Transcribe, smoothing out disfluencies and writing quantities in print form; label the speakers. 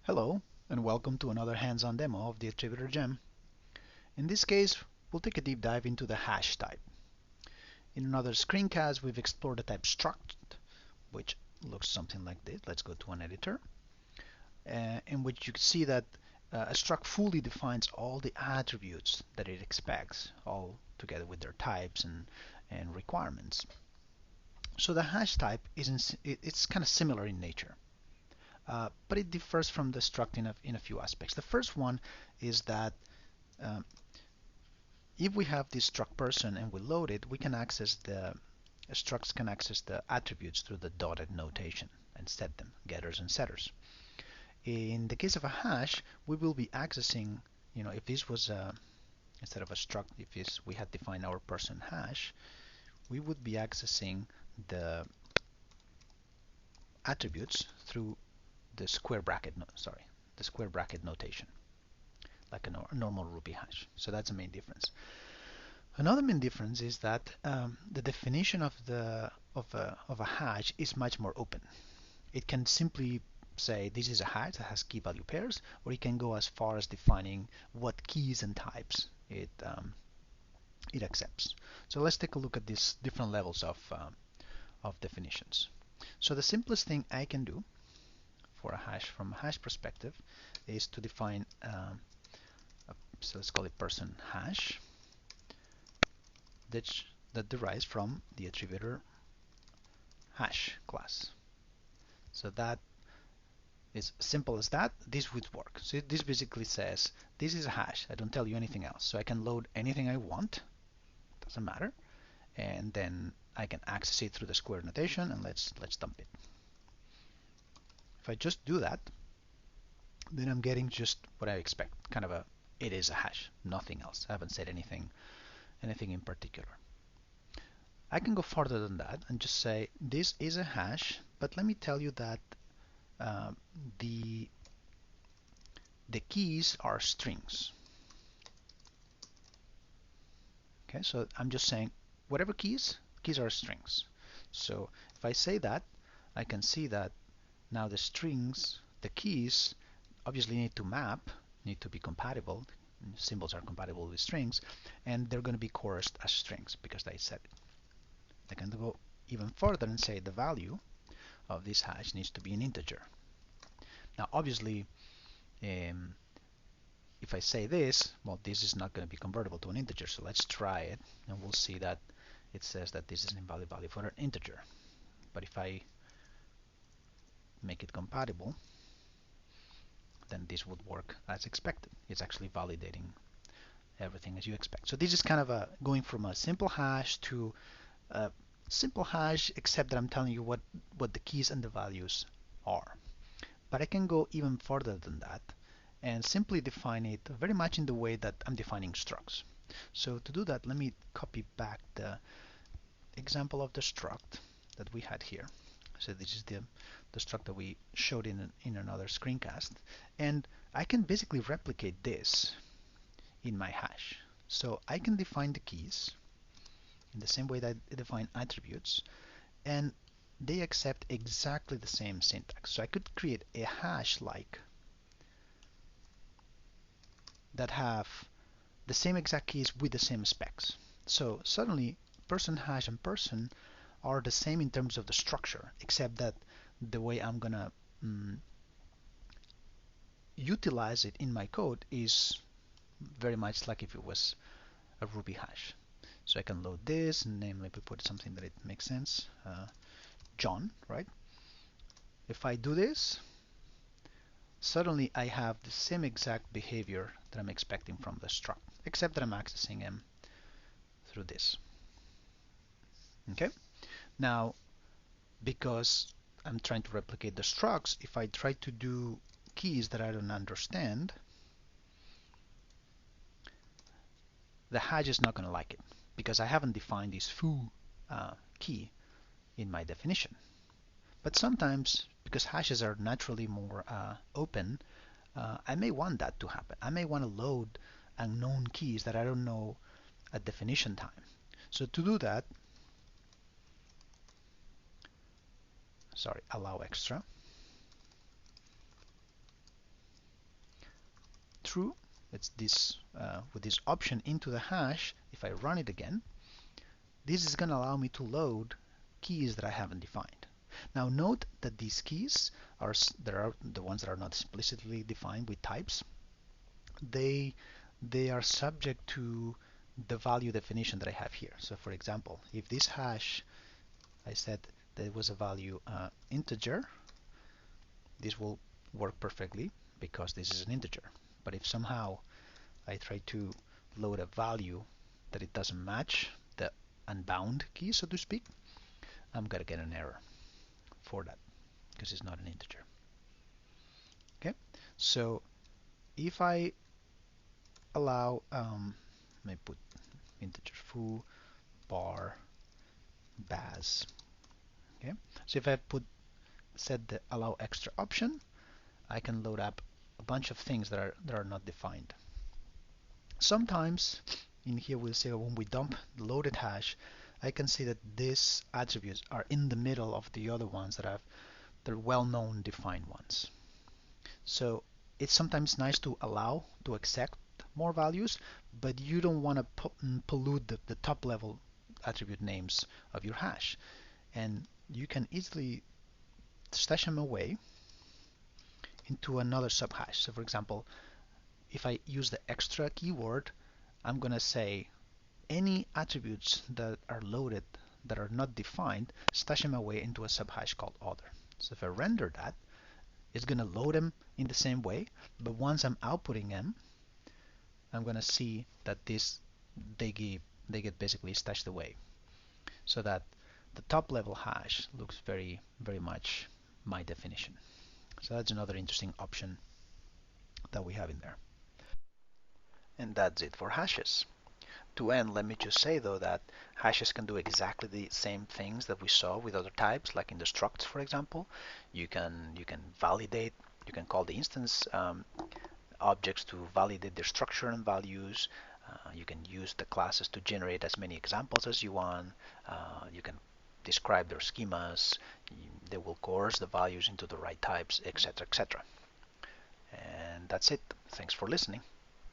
Speaker 1: Hello, and welcome to another hands-on demo of the Attributor gem. In this case, we'll take a deep dive into the hash type. In another screencast, we've explored the type struct, which looks something like this. Let's go to an editor, in which you can see that a struct fully defines all the attributes that it expects, all together with their types and requirements. So the hash type it's kind of similar in nature. But it differs from the struct in a few aspects. The first one is that um, if we have this struct person and we load it, we can access the structs can access the attributes through the dotted notation and set them, getters and setters. In the case of a hash, we will be accessing, if this was instead of a struct, if we had defined our person hash, we would be accessing the attributes through the square bracket, the square bracket notation, like a normal Ruby hash. So that's the main difference. Another main difference is that the definition of a hash is much more open. It can simply say this is a hash that has key value pairs, or it can go as far as defining what keys and types it accepts. So let's take a look at these different levels of definitions. So the simplest thing I can do for a hash from a hash perspective is to define so let's call it person hash that derives from the attributor hash class. So that is simple as that. This would work. So this basically says this is a hash. I don't tell you anything else. So I can load anything I want. Doesn't matter. And then I can access it through the square notation, and let's dump it. If I just do that, then I'm getting just what I expect. Kind of it is a hash, nothing else. I haven't said anything in particular. I can go further than that and just say this is a hash, but let me tell you that uh, the keys are strings. Okay, so I'm just saying whatever keys are strings. So if I say that, I can see that now the strings, the keys, obviously need to map, need to be compatible. Symbols are compatible with strings, and they're going to be coursed as strings because I said it. I can go even further and say the value of this hash needs to be an integer. Now, obviously, if I say this, well, this is not going to be convertible to an integer, so let's try it, and we'll see that it says that this is an invalid value for an integer. But if I make it compatible, then this would work as expected. It's actually validating everything as you expect. So this is kind of going from a simple hash to a simple hash, except that I'm telling you what the keys and the values are. But I can go even further than that and simply define it very much in the way that I'm defining structs. So to do that, let me copy back the example of the struct that we had here. So this is the struct that we showed in another screencast, and I can basically replicate this in my hash. So I can define the keys in the same way that I define attributes, and they accept exactly the same syntax. So I could create a hash like that have the same exact keys with the same specs. So suddenly person hash and person are the same in terms of the structure, except that the way I'm gonna utilize it in my code is very much like if it was a Ruby hash. So I can load this, and namely we put something that it makes sense. John, right? If I do this, suddenly I have the same exact behavior that I'm expecting from the struct, except that I'm accessing him through this. Okay? Now, because I'm trying to replicate the structs, if I try to do keys that I don't understand, the hash is not going to like it because I haven't defined this foo key in my definition. But sometimes, because hashes are naturally more open, I may want that to happen. I may want to load unknown keys that I don't know at definition time. So to do that, allow extra. true, it's this with this option into the hash. If I run it again, this is going to allow me to load keys that I haven't defined. Now note that these keys are the ones that are not explicitly defined with types. They are subject to the value definition that I have here. So for example, if this hash, I said that it was a value integer, this will work perfectly because this is an integer. But if somehow I try to load a value that it doesn't match the unbound key, so to speak, I'm gonna get an error for that because it's not an integer. Okay, so if I allow, let me put integer foo bar baz. Okay, so if I set the allow extra option, I can load up a bunch of things that are not defined. Sometimes in here we'll say when we dump the loaded hash, I can see that these attributes are in the middle of the other ones that have the well-known defined ones. So it's sometimes nice to allow to accept more values, but you don't want to pollute the top level attribute names of your hash. And you can easily stash them away into another subhash. So for example, if I use the extra keyword, I'm going to say any attributes that are loaded that are not defined, stash them away into a subhash called other. So if I render that, it's going to load them in the same way, but once I'm outputting them, I'm going to see that they get basically stashed away, so that the top level hash looks very much my definition. So that's another interesting option that we have in there. And that's it for hashes. To end, let me just say though that hashes can do exactly the same things that we saw with other types, like in the structs, for example. You can validate, you can call the instance objects to validate their structure and values. You can use the classes to generate as many examples as you want. You can describe their schemas. They will coerce the values into the right types, etc., etc. And that's it. Thanks for listening.